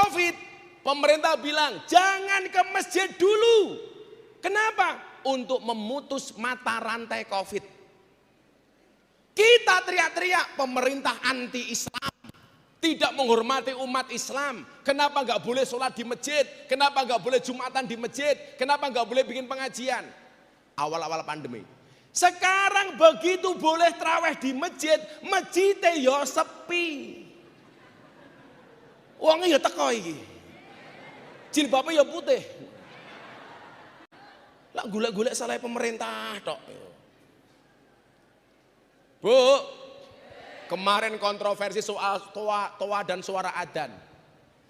Covid, pemerintah bilang jangan ke masjid dulu. Kenapa? Untuk memutus mata rantai Covid. Kita teriak-teriak pemerintah anti-Islam, tidak menghormati umat Islam. Kenapa nggak boleh sholat di masjid? Kenapa nggak boleh Jumatan di masjid? Kenapa nggak boleh bikin pengajian? Awal-awal pandemi. Sekarang begitu boleh traweh di masjid, masjidnya ya sepi. Uangnya ya teko iki. Jilbabnya ya putih. Lah golek-golek salah pemerintah tok. Bu, kemarin kontroversi soal toa dan suara adzan.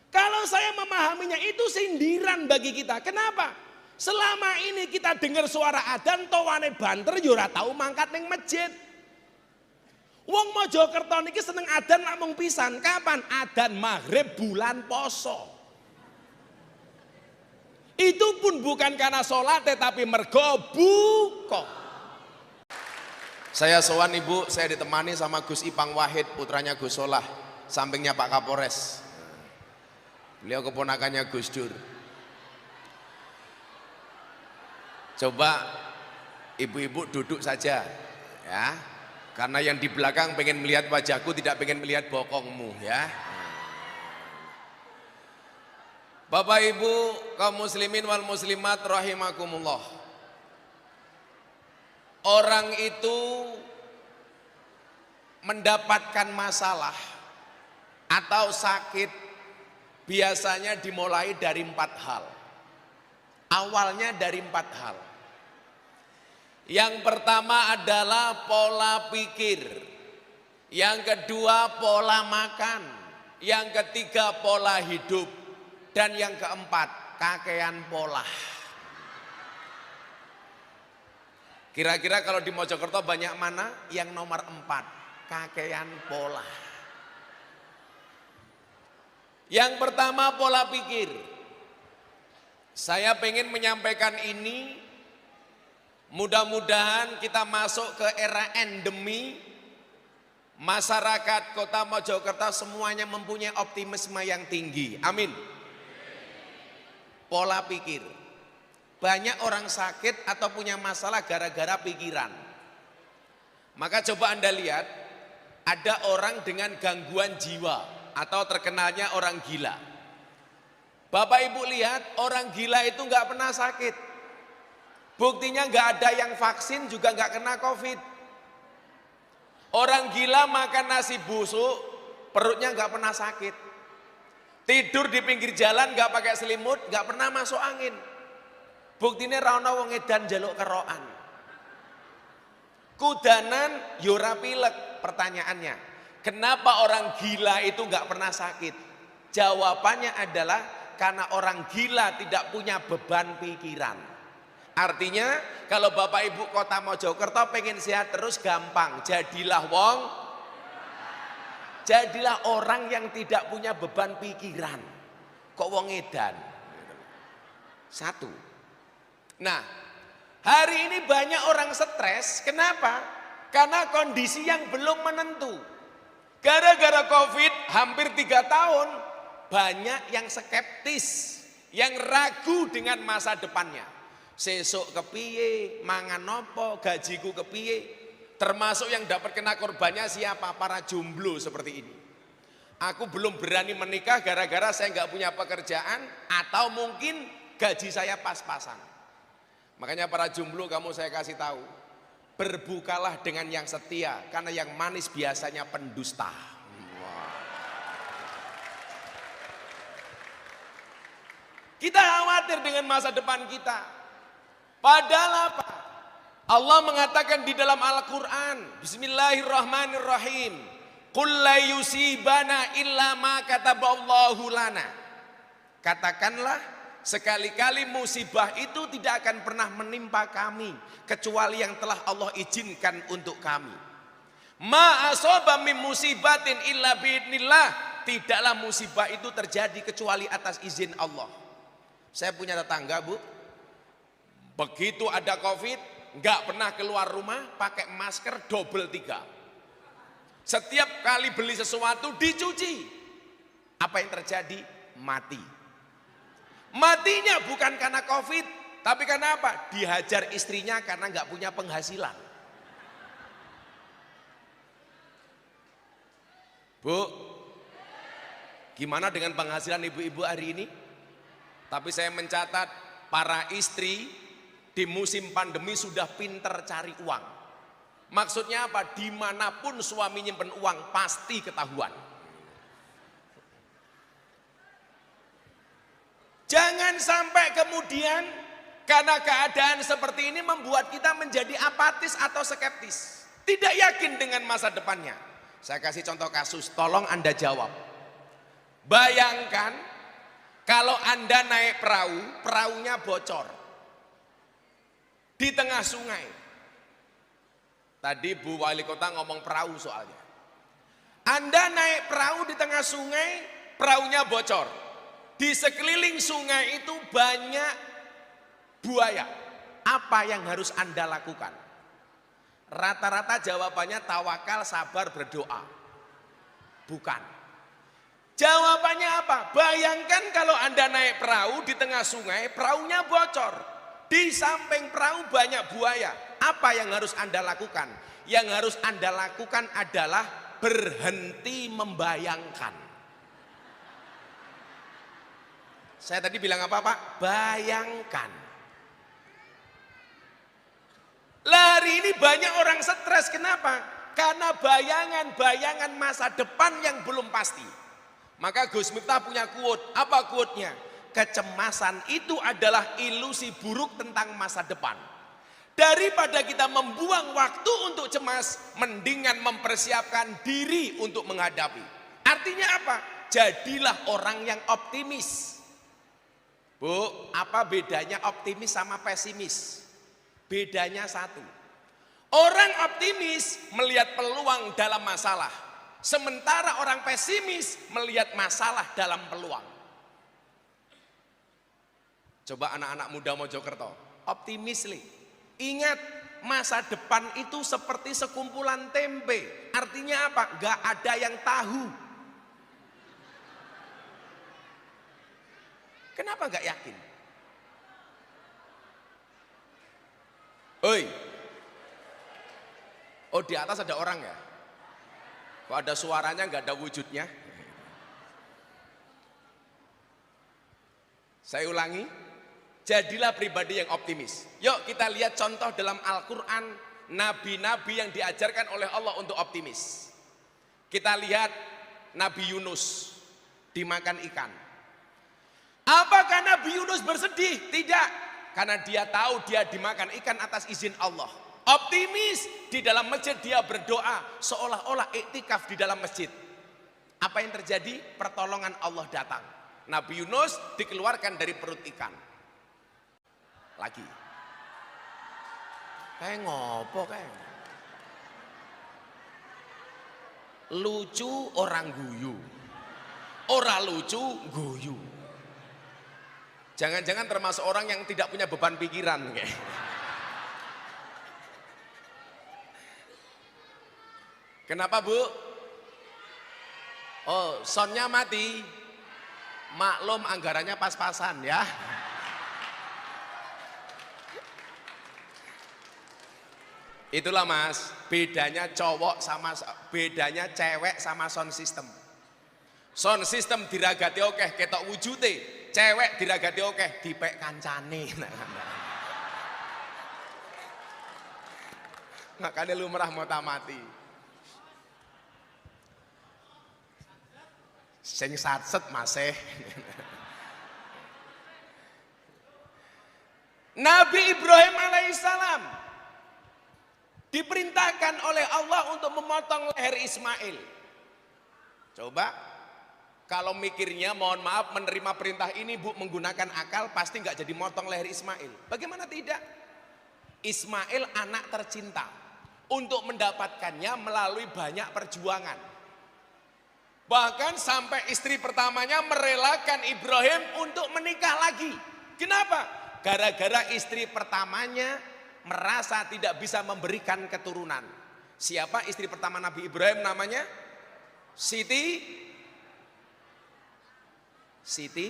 Kalau saya memahaminya itu sindiran bagi kita. Kenapa? Selama ini kita dengar suara adzan, towane banter yo ora tau mangkat ning masjid. Wong Mojokerto niki seneng adzan namung pisan. Kapan? Adzan maghrib bulan poso. Itu pun bukan karena sholat tetapi mergo buka. Saya sowan ibu, saya ditemani sama Gus Ipang Wahid, putranya Gus Solah, sampingnya Pak Kapolres. Beliau keponakannya Gus Dur. Coba ibu-ibu duduk saja ya. Karena yang di belakang pengen melihat wajahku, tidak pengen melihat bokongmu ya. Bapak Ibu kaum muslimin wal muslimat rahimakumullah. Orang itu mendapatkan masalah atau sakit biasanya dimulai dari 4 hal. Awalnya dari 4 hal. Yang pertama adalah pola pikir. Yang kedua pola makan. Yang ketiga pola hidup. Dan yang keempat kakean pola. Kira-kira kalau di Mojokerto banyak mana? Yang nomor 4, kakean pola. Yang pertama pola pikir. Saya pengen menyampaikan ini. Mudah-mudahan kita masuk ke era endemi. Masyarakat kota Mojokerto semuanya mempunyai optimisme yang tinggi. Amin. Pola pikir. Banyak orang sakit atau punya masalah gara-gara pikiran. Maka coba Anda lihat, ada orang dengan gangguan jiwa atau terkenalnya orang gila. Bapak Ibu lihat, orang gila itu nggak pernah sakit. Buktinya nggak ada yang vaksin juga nggak kena Covid. Orang gila makan nasi busuk, perutnya nggak pernah sakit. Tidur di pinggir jalan nggak pakai selimut, nggak pernah masuk angin. Buktinya rana wong edan jaluk kerokan. Kudanan yura pilek. Pertanyaannya, kenapa orang gila itu nggak pernah sakit? Jawabannya adalah karena orang gila tidak punya beban pikiran. Artinya kalau Bapak Ibu kota Mojokerto pengen sehat terus gampang. Jadilah orang yang tidak punya beban pikiran. Kok wong edan? 1. Nah, hari ini banyak orang stres. Kenapa? Karena kondisi yang belum menentu. Gara-gara Covid hampir 3 tahun, banyak yang skeptis, yang ragu dengan masa depannya. Sesuk kepiye, mangan nopo, gajiku kepiye. Termasuk yang dapat kena korbannya siapa? Para jomblo seperti ini. Aku belum berani menikah gara-gara saya nggak punya pekerjaan atau mungkin gaji saya pas-pasan. Makanya para jomblo kamu saya kasih tahu, berbukalah dengan yang setia karena yang manis biasanya pendusta. Kita khawatir dengan masa depan kita. Padahal apa? Allah mengatakan di dalam Al-Quran, Bismillahirrahmanirrahim, Qul la yusibana illa ma kataballahu lana. Katakanlah, sekali-kali musibah itu tidak akan pernah menimpa kami kecuali yang telah Allah izinkan untuk kami. Ma asaba min musibatin illa biidnillah. Tidaklah musibah itu terjadi kecuali atas izin Allah. Saya punya tetangga, Bu. Begitu ada Covid, nggak pernah keluar rumah, pakai masker double 3. Setiap kali beli sesuatu dicuci. Apa yang terjadi? mati. Matinya bukan karena COVID, tapi karena apa? Dihajar istrinya karena nggak punya penghasilan. Bu, gimana dengan penghasilan ibu-ibu hari ini? Tapi saya mencatat para istri di musim pandemi sudah pinter cari uang. Maksudnya apa? Dimanapun suami nyimpen uang pasti ketahuan. Jangan sampai kemudian karena keadaan seperti ini membuat kita menjadi apatis atau skeptis. Tidak yakin dengan masa depannya. Saya kasih contoh kasus, tolong Anda jawab. Bayangkan kalau Anda naik perahu, perahunya bocor di tengah sungai. Tadi Bu Wali Kota ngomong perahu soalnya. Anda naik perahu di tengah sungai, perahunya bocor. Di sekeliling sungai itu banyak buaya. Apa yang harus Anda lakukan? Rata-rata jawabannya tawakal, sabar, berdoa. Bukan. Jawabannya apa? Bayangkan kalau Anda naik perahu di tengah sungai, perahunya bocor. Di samping perahu banyak buaya. Apa yang harus Anda lakukan? Yang harus Anda lakukan adalah berhenti membayangkan. Saya tadi bilang apa Pak? Bayangkan. Lah hari ini banyak orang stres, kenapa? Karena bayangan-bayangan masa depan yang belum pasti. Maka Gus Miftah punya quote, apa quote-nya? Kecemasan itu adalah ilusi buruk tentang masa depan. Daripada kita membuang waktu untuk cemas, mendingan mempersiapkan diri untuk menghadapi. Artinya apa? Jadilah orang yang optimis. Bu, apa bedanya optimis sama pesimis? Bedanya satu. Orang optimis melihat peluang dalam masalah. Sementara orang pesimis melihat masalah dalam peluang. Coba anak-anak muda Mojokerto, optimis li. Ingat, masa depan itu seperti sekumpulan tempe. Artinya apa? Gak ada yang tahu. Kenapa gak yakin? Oi. Oh, di atas ada orang ya? Kok ada suaranya gak ada wujudnya? Saya ulangi, jadilah pribadi yang optimis. Yuk kita lihat contoh dalam Al-Quran, nabi-nabi yang diajarkan oleh Allah untuk optimis. Kita lihat Nabi Yunus dimakan ikan. Apakah Nabi Yunus bersedih? Tidak, karena dia tahu dia dimakan ikan atas izin Allah. Optimis, di dalam masjid dia berdoa seolah-olah iktikaf di dalam masjid. Apa yang terjadi? Pertolongan Allah datang. Nabi Yunus dikeluarkan dari perut ikan. Lagi. Kayak ngopo kayak. Lucu orang guyu. Ora lucu guyu. Jangan-jangan termasuk orang yang tidak punya beban pikiran. Kenapa Bu? Oh, soundnya mati. Maklum anggarannya pas-pasan ya. Itulah Mas, bedanya cewek sama sound system. Sound system diragati oke, ketok wujute. Cewek diragati oke, dipek kancane. Makanya lumrah mota mati. Sing satset masih. Nabi Ibrahim alaihissalam diperintahkan oleh Allah untuk memotong leher Ismail. Coba kalau mikirnya mohon maaf menerima perintah ini Bu menggunakan akal pasti nggak jadi motong leher Ismail. Bagaimana tidak? Ismail anak tercinta. Untuk mendapatkannya melalui banyak perjuangan. Bahkan sampai istri pertamanya merelakan Ibrahim untuk menikah lagi. Kenapa? Gara-gara istri pertamanya merasa tidak bisa memberikan keturunan. Siapa istri pertama Nabi Ibrahim namanya? Siti Siti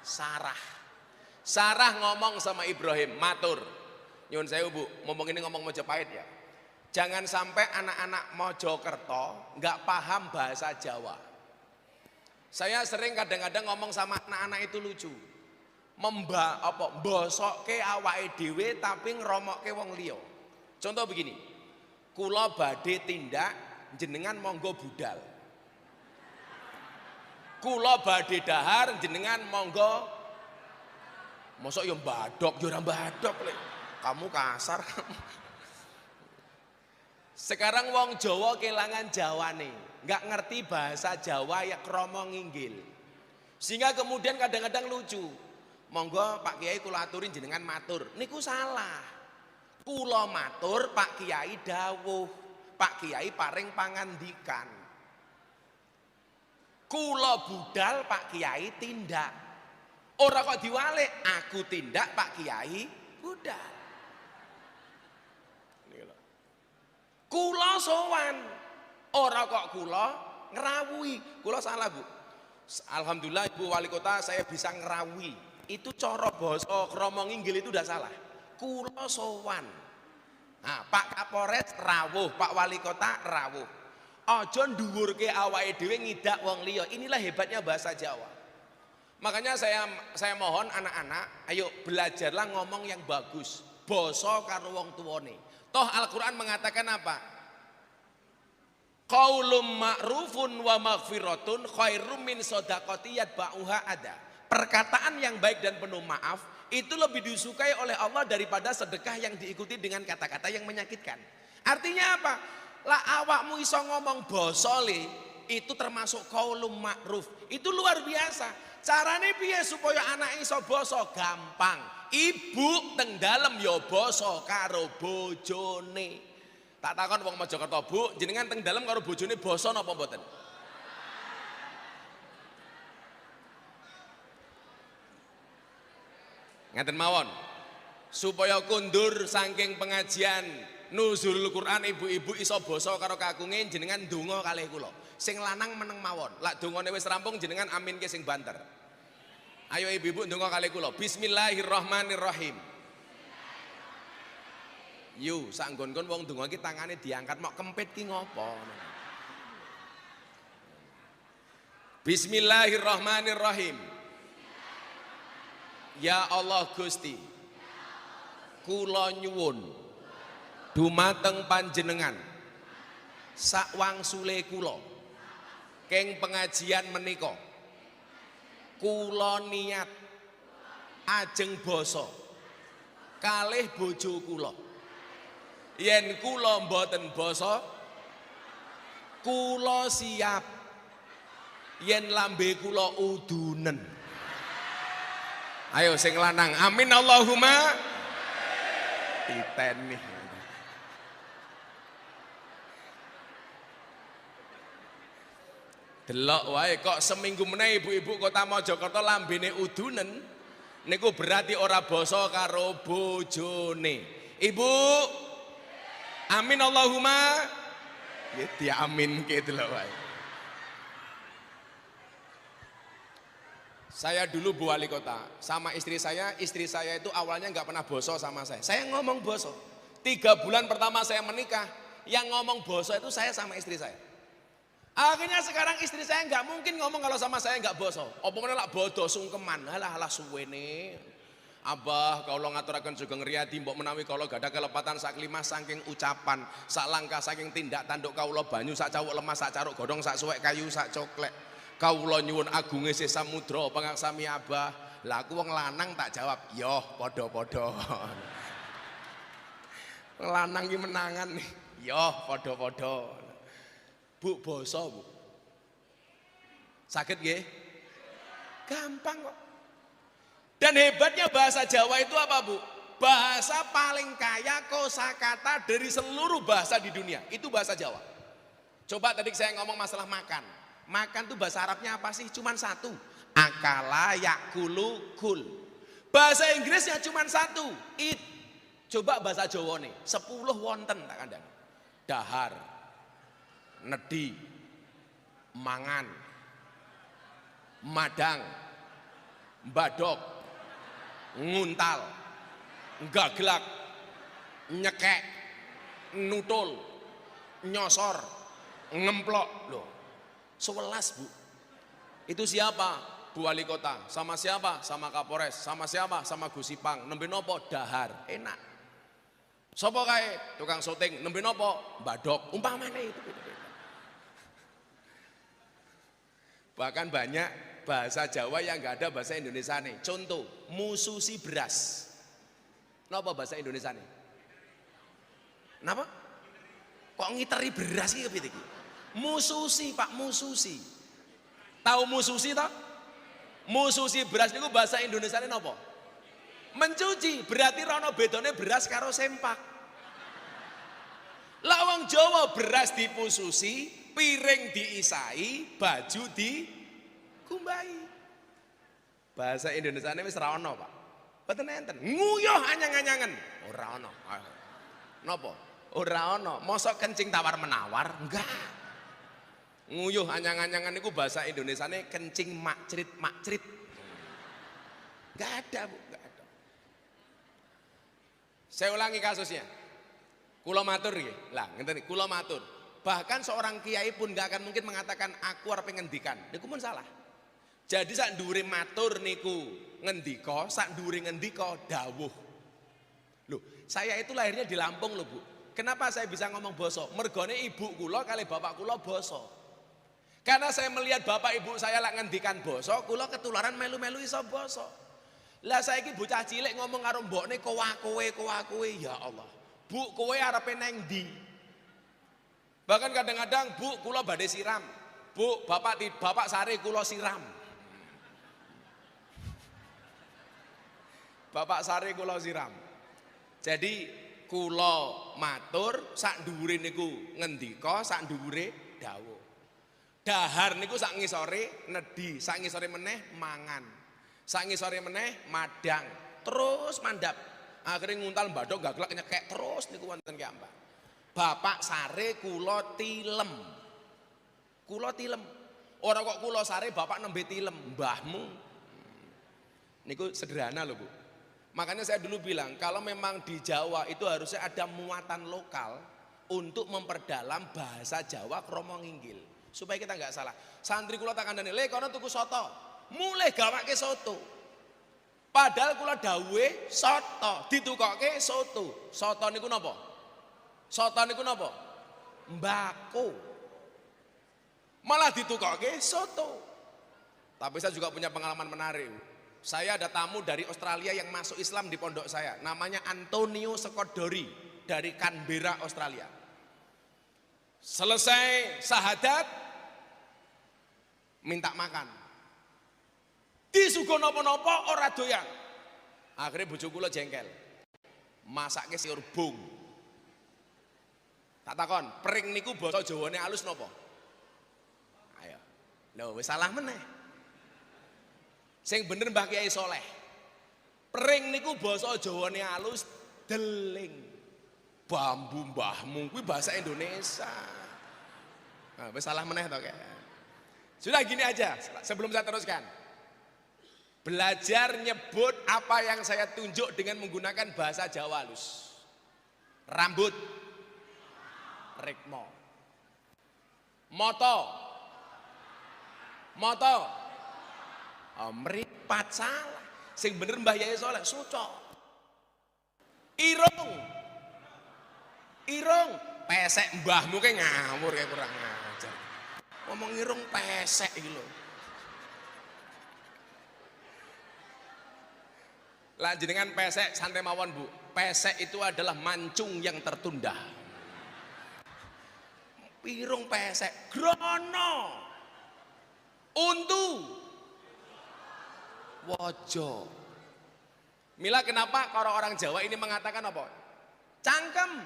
Sarah. Sarah ngomong sama Ibrahim, matur. Nyun saya Bu, ngomong ini ngomong Mojopahit ya. Jangan sampai anak-anak Mojokerto nggak paham bahasa Jawa. Saya sering kadang-kadang ngomong sama anak-anak itu lucu. Mbosokke awake dhewe tapi ngromokke wong liya. Contoh begini. Kula badhe tindak jenengan monggo budal. Kula badhe dahar jenengan monggo. Mosok yo mbadok, yo ora mbadok lek. Kamu kasar kamu. Sekarang wong Jawa kelangan Jawane, nggak ngerti bahasa Jawa ya kromo nginggil. Sehingga kemudian kadang-kadang lucu. Monggo Pak Kiai kula aturin jenengan matur. Niku salah. Kula matur, Pak Kiai dawuh. Pak Kiai paring pangandikan. Kula budal, Pak Kiai tindak. Ora kok diwalik, aku tindak, Pak Kiai budal. Kula sowan, ora kok kula ngerawui. Kula salah Bu. Alhamdulillah Ibu Wali Kota saya bisa ngerawui. Itu cara basa krama nginggil itu udah salah. Kula sowan. Nah, Pak Kapolres rawuh, Pak Wali Kota rawuh. Aja ndhuwurke awake dhewe ngidak wong liya. Inilah hebatnya bahasa Jawa. Makanya saya mohon anak-anak, ayo belajarlah ngomong yang bagus. Basa karo wong tuwane. Toh Al-Quran mengatakan apa? Qaulum ma'rufun wa maghfiratun khairum min shadaqati yatba'uha ada. Perkataan yang baik dan penuh maaf itu lebih disukai oleh Allah daripada sedekah yang diikuti dengan kata-kata yang menyakitkan. Artinya apa? Lah awakmu iso ngomong basa le, itu termasuk qaulum ma'ruf. Itu luar biasa. Carane piye supaya anak iso basa? Gampang. Ibu teng dalem ya basa karo bojone. Tak takon wong Mojokerto, Bu, jenengan teng dalem karo bojone basa napa mboten? Ngaten mawon. Supaya kundur saking pengajian nuzulul Quran ibu-ibu iso basa karo kakunge jenengan ndonga kalih kula. Sing lanang meneng mawon. Lak dongane wis rampung jenengan aminke sing banter. Ayo ibu-ibu ndonga kalih kula. Bismillahirrahmanirrahim. Yu, sak nggon-nggon wong ndonga iki tangane diangkat mok kempit ki ngopo? Bismillahirrahmanirrahim. Ya Allah Gusti, kula nyuwun dumateng panjenengan sawangsule kula keng pengajian menika kula niat ajeng basa kalih bojo kula. Yen kula mboten basa, kula siap yen lambe kula udunen. Ayo sing lanang, amin Allahumma. Titeni. Delok wae kok seminggu meneh ibu-ibu kota Mojokerto lambene udunen niku berarti ora basa karo bojone. Ibu, amin Allahumma. Ya diaminke delok wae. Saya dulu Bu Wali Kota sama istri saya itu awalnya nggak pernah boso sama saya. Saya ngomong boso. 3 bulan pertama saya menikah, yang ngomong boso itu saya sama istri saya. Akhirnya sekarang istri saya nggak mungkin ngomong kalau sama saya nggak boso. Opongnya lah bodoh sungkeman, halah suwene. Abah kalau ngaturakan juga ngeriadi mbok menawi kalau gak ada kelepatan sak lima saking ucapan, sak langkah saking tindak tanduk kaulo banyu sak cawuk lemas sak caruk godong sak suwek kayu sak coklek. Kawula nyuwun agunge se samudra pangaksami Abah. Lah aku wong lanang tak jawab, "Yo, padha-padha." Lanang ki menangan nih. Yo, padha-padha. Bu basa, Bu. Sakit nggih? Gampang kok. Dan hebatnya bahasa Jawa itu apa, Bu? Bahasa paling kaya kosakata dari seluruh bahasa di dunia. Itu bahasa Jawa. Coba tadi saya ngomong masalah makan. Makan tuh bahasa Arabnya apa sih? Cuman satu. Akala yakulu kul. Bahasa Inggrisnya cuman satu. Eat. Coba bahasa Jawa nih. 10 wonten tak kandang. Dahar. Nedi. Mangan. madang, badok, nguntal, gaglak, nyekek, nutul, nyosor, ngemplok. Loh, 11 Bu. Itu siapa? Bu Wali Kota. Sama siapa? Sama Kapolres. Sama siapa? Sama Gusipang. Nembe nopo? Dahar. Enak. Sopo kae? Tukang syuting. Nembe nopo? Badok. Umpamane itu. Bahkan banyak bahasa Jawa yang nggak ada bahasa Indonesia nih. Contoh, mususi beras. Napa bahasa Indonesia nih? Napa? Kok ngiteri beras iki piye iki? Mususi, Pak, mususi. Tahu mususi toh? Mususi beras niku bahasa Indonesia ini napa? Mencuci. Berarti rono bedone beras karo sempak. Lawang Jawa beras dipususi, piring diisai, baju dikumbai. Bahasa Indonesia ini wis ra ono, Pak. Mboten enten. Nguyuh anyang-anyangen. Ora ono. Napa? Ora ono. Mosok kencing tawar-menawar? Enggak. Nguyuh anyang-anyangan itu bahasa Indonesia ini kencing makcrit. Enggak ada Bu, enggak ada. Saya ulangi kasusnya. Kula matur nggih. Lah, ngenten iki, kula matur. Bahkan seorang kiai pun enggak akan mungkin mengatakan aku arep ngendikan. Niku pun salah. Jadi sak ndure matur niku ngendika, sak ndure ngendika dawuh. Loh, saya itu lahirnya di Lampung loh Bu. Kenapa saya bisa ngomong basa? Mergone ibu kula kali bapak kula basa. Karena saya melihat bapak ibu saya lak ngendikan basa, kula ketularan melu-melu iso basa. Lah saiki bocah cilik ngomong karo mbokne kowe, ya Allah. Bu, kowe arepe nang ndi? Bahkan kadang-kadang, Bu, kula badhe siram. Bu, bapak sare kula siram. Bapak sare kula siram. Jadi kula matur sak dhuwure niku ngendika, sak dhuwure dawuh. Dahar niku sak ngisore nedhi, sak ngisore meneh mangan. Sak ngisore meneh madang, terus mandap. Akhirnya nguntal badok gaglak nyekek terus niku wonten kiambak. Bapak sare kula tilem. Kula tilem. Ora kok kula sare bapak nembe tilem, mbahmu. Niku sederhana loh Bu. Makanya saya dulu bilang kalau memang di Jawa itu harusnya ada muatan lokal untuk memperdalam bahasa Jawa kromo nginggil. Supaya kita nggak salah. Santri kula tak kandhani, "Le kono tuku soto." Mulai gawake soto. Padahal kula dawuhe soto, ditukoke soto. Soto niku napa? Soto niku napa? Mbako. Malah ditukoke soto. Tapi saya juga punya pengalaman menarik. Saya ada tamu dari Australia yang masuk Islam di pondok saya. Namanya Antonio Sekodori dari Canberra, Australia. Selesai sahadat, minta makan. Disuguh napa-napa ora doyan. Akhirnya bojo kula jengkel. Masake sayur bung. Tak takon, pring niku basa Jawane alus napa? Ayo. Lho wis salah meneh. Sing bener Mbah Kiai Soleh. Pring niku basa Jawane alus deling. Bambu mbahmu kuwi bahasa Indonesia. Nah, wis salah meneh to kek. Sudah gini aja sebelum saya teruskan. Belajar nyebut apa yang saya tunjuk dengan menggunakan bahasa Jawa halus. Rambut rikmo. Moto. Mripat salah. Sing bener Mbah Yai Soleh sucok. Irung pesek mbahmu kayak ngawur kayak kurang ngajar. Ngomong irung pesek iki lho. Lanjut dengan pesek santai mawon Bu. Pesek itu adalah mancung yang tertunda. Irung pesek, grono, untu, wojo. Mila kenapa kalau orang Jawa ini mengatakan apa? Cangkem,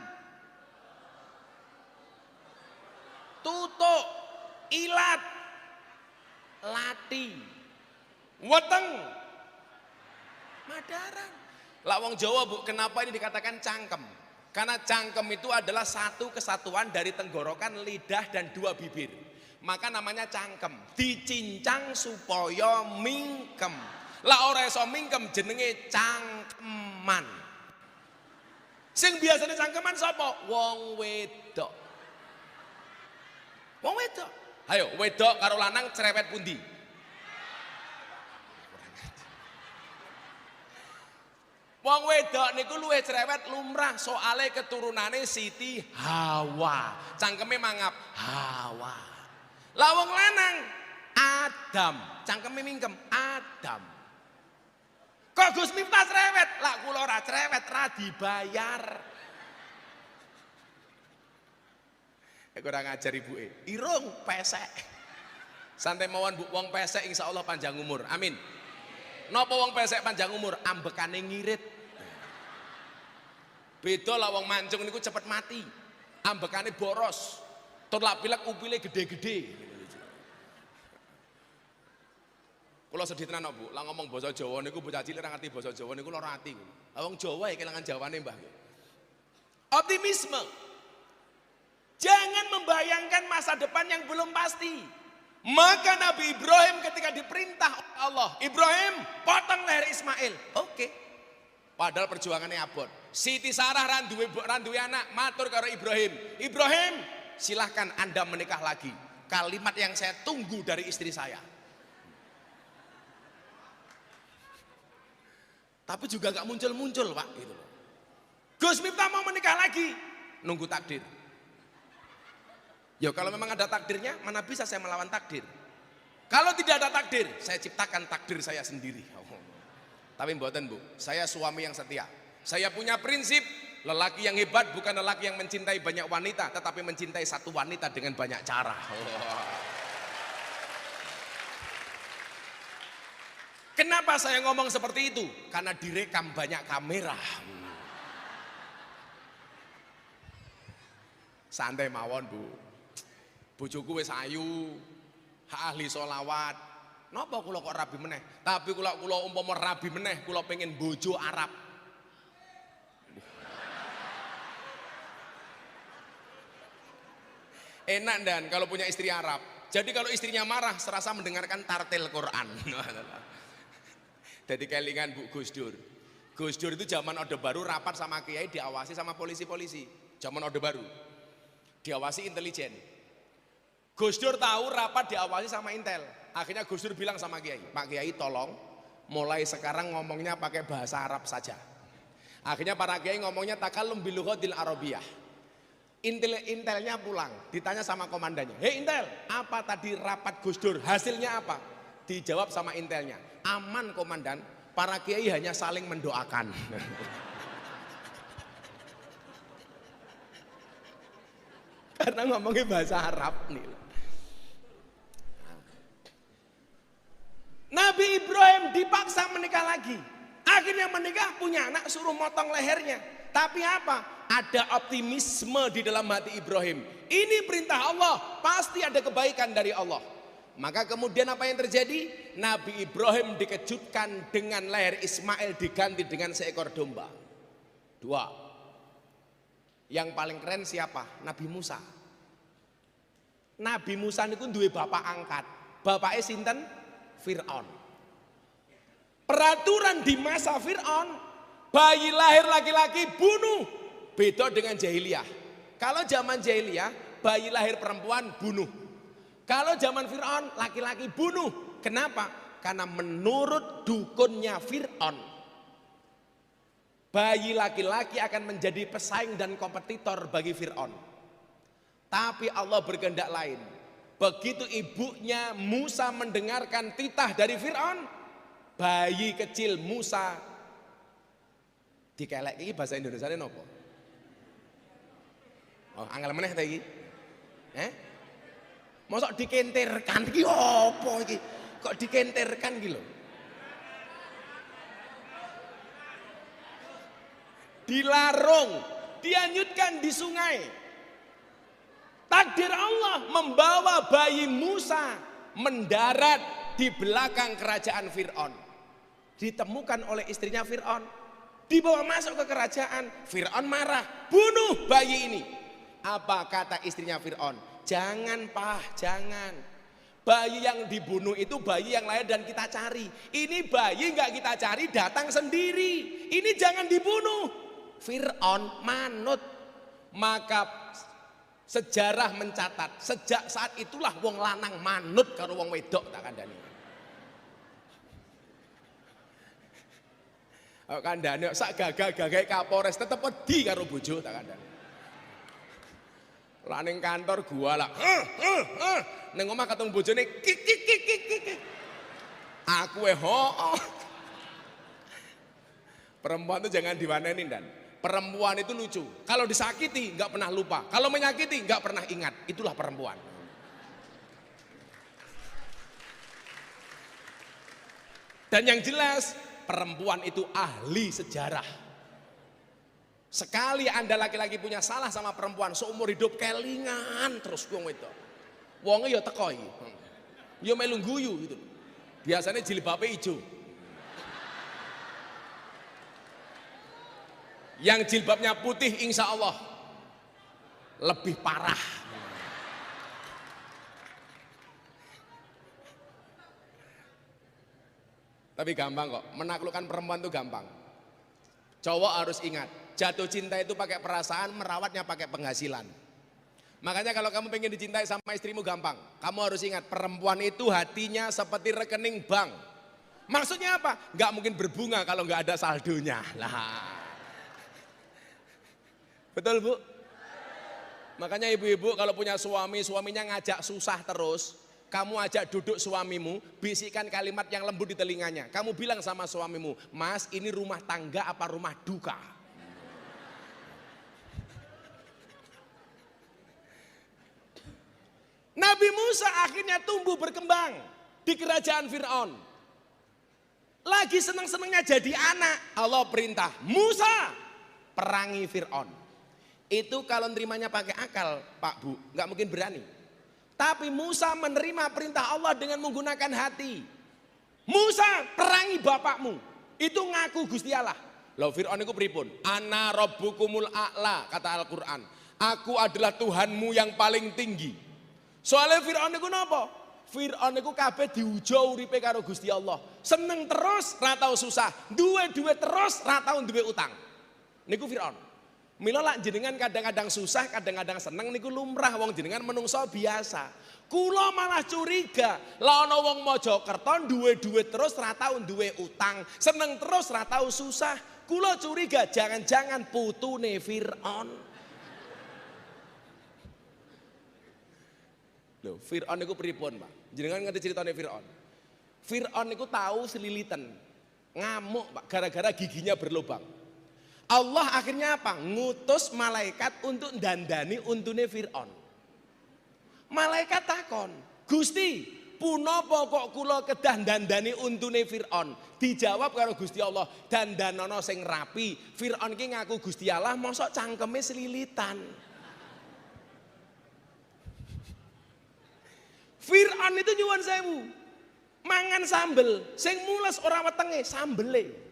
tutuk, ilat, lati, weteng, Madaran. Lawang Jawa Bu, kenapa ini dikatakan cangkem? Karena cangkem itu adalah satu kesatuan dari tenggorokan, lidah dan dua bibir. Maka namanya cangkem, dicincang supaya mingkem. Lah ora iso mingkem jenenge cangkeman. Sing biasanya cangkeman sapa? Wong wedok. Wong wedok. Ayo wedok karo lanang cerewet pundi? Wong wedok niku luwih cerewet lumrah soale keturunane Siti Hawa. Cangkeme mangap Hawa. Lah wong lanang Adam, cangkeme mingkem Adam. Kok Gus Miftah cerewet? Lah kula ora cerewet, ra dibayar. Kurang ngajar ibuke. Irung pesek. Santai mawon Bu, wong pesek insyaallah panjang umur. Amin. Napa wong pesek panjang umur? Ambekane ngirit. Beda lah wong mancung niku cepet mati. Ambekane boros. Tur lak pilek upile gede-gede. Kula sedih tenan Bu, lah ngomong basa Jawa niku bocah cilik ora ngerti basa Jawa niku lara ati. Lah wong Jawa ya kelangan Jawane Mbah. Optimisme. Jangan membayangkan masa depan yang belum pasti. Maka Nabi Ibrahim ketika diperintah oleh Allah, Ibrahim potong leher Ismail. Oke. Padahal perjuangannya abot. Siti Sarah randuwe anak, matur karo Ibrahim. Ibrahim, silahkan Anda menikah lagi. Kalimat yang saya tunggu dari istri saya. Tapi juga gak muncul-muncul Pak gitu. Gus Miftah mau menikah lagi, nunggu takdir. Ya kalau memang ada takdirnya, mana bisa saya melawan takdir. Kalau tidak ada takdir, saya ciptakan takdir saya sendiri. Tapi mboten Bu, saya suami yang setia. Saya punya prinsip, lelaki yang hebat bukan lelaki yang mencintai banyak wanita, tetapi mencintai satu wanita dengan banyak cara. Kenapa saya ngomong seperti itu? Karena direkam banyak kamera. Santai mawon Bu. Bojoku wis ayu, ahli sholawat. Napa kula kok rabi meneh? Tapi kula umpama rabi meneh, kula pengen bojo Arab. Enak dan kalau punya istri Arab. Jadi kalau istrinya marah, serasa mendengarkan tartil Quran. Jadi kelingan Bu Gus Dur. Gus Dur itu zaman Orde Baru rapat sama kiai diawasi sama polisi-polisi. Zaman Orde Baru. Diawasi intelijen. Gus Dur tahu rapat diawasi sama Intel. Akhirnya Gus Dur bilang sama kiai, Pak Kiai tolong mulai sekarang ngomongnya pakai bahasa Arab saja. Akhirnya para kiai ngomongnya takallum bil lughatil arabiyah. Intelnya pulang, ditanya sama komandannya, "Hei Intel, apa tadi rapat Gus Dur? Hasilnya apa?" Dijawab sama Intelnya, "Aman komandan, para kiai hanya saling mendoakan." Karena ngomongnya bahasa Arab nih. Nabi Ibrahim dipaksa menikah lagi. Akhirnya menikah, punya anak, suruh motong lehernya. Tapi apa? Ada optimisme di dalam hati Ibrahim. Ini perintah Allah, pasti ada kebaikan dari Allah. Maka kemudian apa yang terjadi? Nabi Ibrahim dikejutkan dengan leher Ismail diganti dengan seekor domba. Dua. Yang paling keren siapa? Nabi Musa. Nabi Musa niku duwe bapak angkat. Bapaknya sinten? Fir'aun. Peraturan di masa Fir'aun, bayi lahir laki-laki bunuh. Beda dengan jahiliyah. Kalau zaman jahiliyah, bayi lahir perempuan bunuh. Kalau zaman Fir'aun, laki-laki bunuh. Kenapa? Karena menurut dukunnya Fir'aun, bayi laki-laki akan menjadi pesaing dan kompetitor bagi Fir'aun. Tapi Allah berkehendak lain. Begitu ibunya Musa mendengarkan titah dari Fir'aun, bayi kecil Musa dikelek. Ini bahasa Indonesia ini apa? Oh, angel meneh ta iki? Mosok dikentirkan iki apa iki? Kok dikentirkan iki lho? Dilarung, dianyutkan di sungai. Takdir Allah membawa bayi Musa mendarat di belakang kerajaan Fir'aun. Ditemukan oleh istrinya Fir'aun. Dibawa masuk ke kerajaan. Fir'aun marah, bunuh bayi ini. Apa kata istrinya Fir'aun? Jangan Pak, jangan. Bayi yang dibunuh itu bayi yang lahir dan kita cari. Ini bayi nggak kita cari, datang sendiri. Ini jangan dibunuh. Fir'aun manut. Maka sejarah mencatat, sejak saat itulah wong lanang manut karo wong wedok tak kandhani. Kandhane sak gagah-gagahe Kapolres tetep wedi karo bojo tak kandhani. Lah ning kantor gua lah. Ning omah ketemu bojone kik kik kik kik kik. Aku Perempuan itu jangan diwaneni dan. Perempuan itu lucu. Kalau disakiti nggak pernah lupa. Kalau menyakiti nggak pernah ingat. Itulah perempuan. Dan yang jelas perempuan itu ahli sejarah. Sekali Anda laki-laki punya salah sama perempuan, seumur hidup kelingan terus wong itu. Wonge ya teko iki. Ya melu guyu gitu. Biasanya jilbabe ijo. Yang jilbabnya putih insya Allah lebih parah. Tapi gampang kok, menaklukkan perempuan itu gampang. Cowok harus ingat, jatuh cinta itu pakai perasaan, merawatnya pakai penghasilan. Makanya kalau kamu pengen dicintai sama istrimu gampang. Kamu harus ingat, perempuan itu hatinya seperti rekening bank. Maksudnya apa? Gak mungkin berbunga kalau gak ada saldonya. Lah. Betul Bu? Makanya ibu-ibu kalau punya suami, suaminya ngajak susah terus, kamu ajak duduk suamimu, bisikkan kalimat yang lembut di telinganya. Kamu bilang sama suamimu, Mas ini rumah tangga apa rumah duka? Nabi Musa akhirnya tumbuh berkembang di kerajaan Fir'aun. Lagi senang-senangnya jadi anak, Allah perintah, Musa perangi Fir'aun. Itu kalau nerimanya pakai akal Pak Bu, nggak mungkin berani. Tapi Musa menerima perintah Allah dengan menggunakan hati. Musa perangi bapakmu, itu ngaku Gusti Allah. Lalu Fir'aun itu pripun? Ana rabbukumul a'la, kata Al-Quran. Aku adalah Tuhanmu yang paling tinggi. Soalnya Fir'aun itu napa? Fir'aun itu kabeh diujo uripe karo Gusti Allah. Seneng terus, ra tau susah. Duwe terus, ra tau duwe utang. Niku Fir'aun. Mila lak jenengan kadang-kadang susah, kadang-kadang seneng niku lumrah, wong jenengan menungso biasa. Kula malah curiga, lah ana wong Mojokerto duwe terus ra tau duwe utang, seneng terus ra tau susah. Kula curiga jangan-jangan putune Fir'aun. Loh, Fir'aun niku pripun, Pak? Jenengan ngerti ceritane Fir'aun? Fir'aun niku tahu selilitan, ngamuk, Pak, gara-gara giginya berlubang. Allah akhirnya apa? Ngutus malaikat untuk dandani untune Fir'aun. Malaikat takon, Gusti, punapa kok kula kedah dandani untune Fir'aun? Dijawab karo Gusti Allah, dandanono sing rapi. Fir'aun ki ngaku Gusti Allah, mosok cangkeme selilitan. Fir'aun itu nyuwun sewu, mangan sambel, sing mules ora wetenge sambele.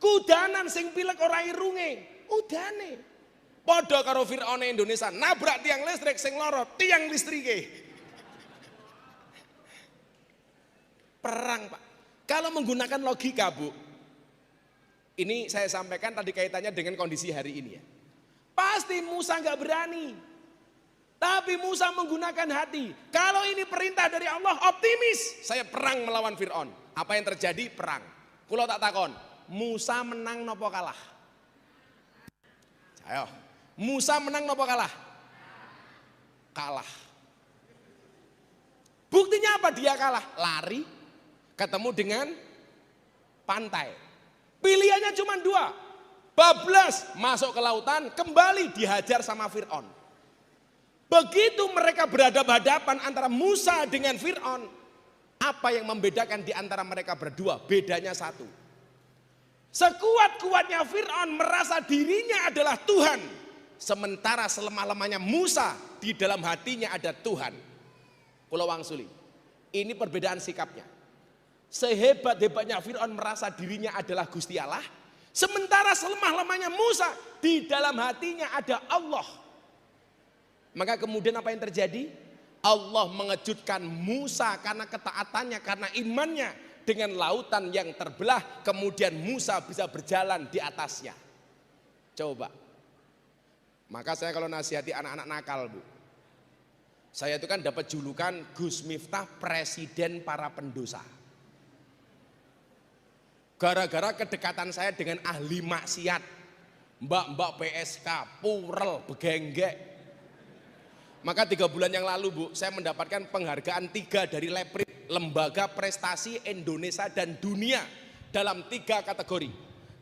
Kudanan sing pilek ora irunge, udane. Padha karo Fir'aun Indonesia, nabrak tiang listrik sing lara, tiang listrike. Perang, Pak. Kalau menggunakan logika, Bu. Ini saya sampaikan tadi kaitannya dengan kondisi hari ini ya. Pasti Musa nggak berani. Tapi Musa menggunakan hati. Kalau ini perintah dari Allah, optimis. Saya perang melawan Fir'aun. Apa yang terjadi? Perang. Kulo tak takon. Musa menang nopo kalah? Ayo, Musa menang nopo kalah? Kalah. Buktinya apa dia kalah? Lari, ketemu dengan pantai. Pilihannya cuma dua. Bablas masuk ke lautan, kembali dihajar sama Fir'aun. Begitu mereka berhadapan-hadapan antara Musa dengan Fir'aun, apa yang membedakan di antara mereka berdua? Bedanya satu. Sekuat-kuatnya Fir'aun merasa dirinya adalah Tuhan. Sementara selemah-lemahnya Musa di dalam hatinya ada Tuhan. Kula wangsuli. Ini perbedaan sikapnya. Sehebat-hebatnya Fir'aun merasa dirinya adalah Gusti Allah. Sementara selemah-lemahnya Musa di dalam hatinya ada Allah. Maka kemudian apa yang terjadi? Allah mengejutkan Musa karena ketaatannya, karena imannya, dengan lautan yang terbelah. Kemudian Musa bisa berjalan di atasnya. Coba. Maka saya kalau nasihati anak-anak nakal, Bu, saya itu kan dapat julukan Gus Miftah presiden para pendosa. Gara-gara kedekatan saya dengan ahli maksiat, mbak-mbak PSK, purel, begenggek. Maka 3 bulan yang lalu, Bu, saya mendapatkan penghargaan 3 dari Leprit, Lembaga Prestasi Indonesia dan Dunia, dalam 3 kategori.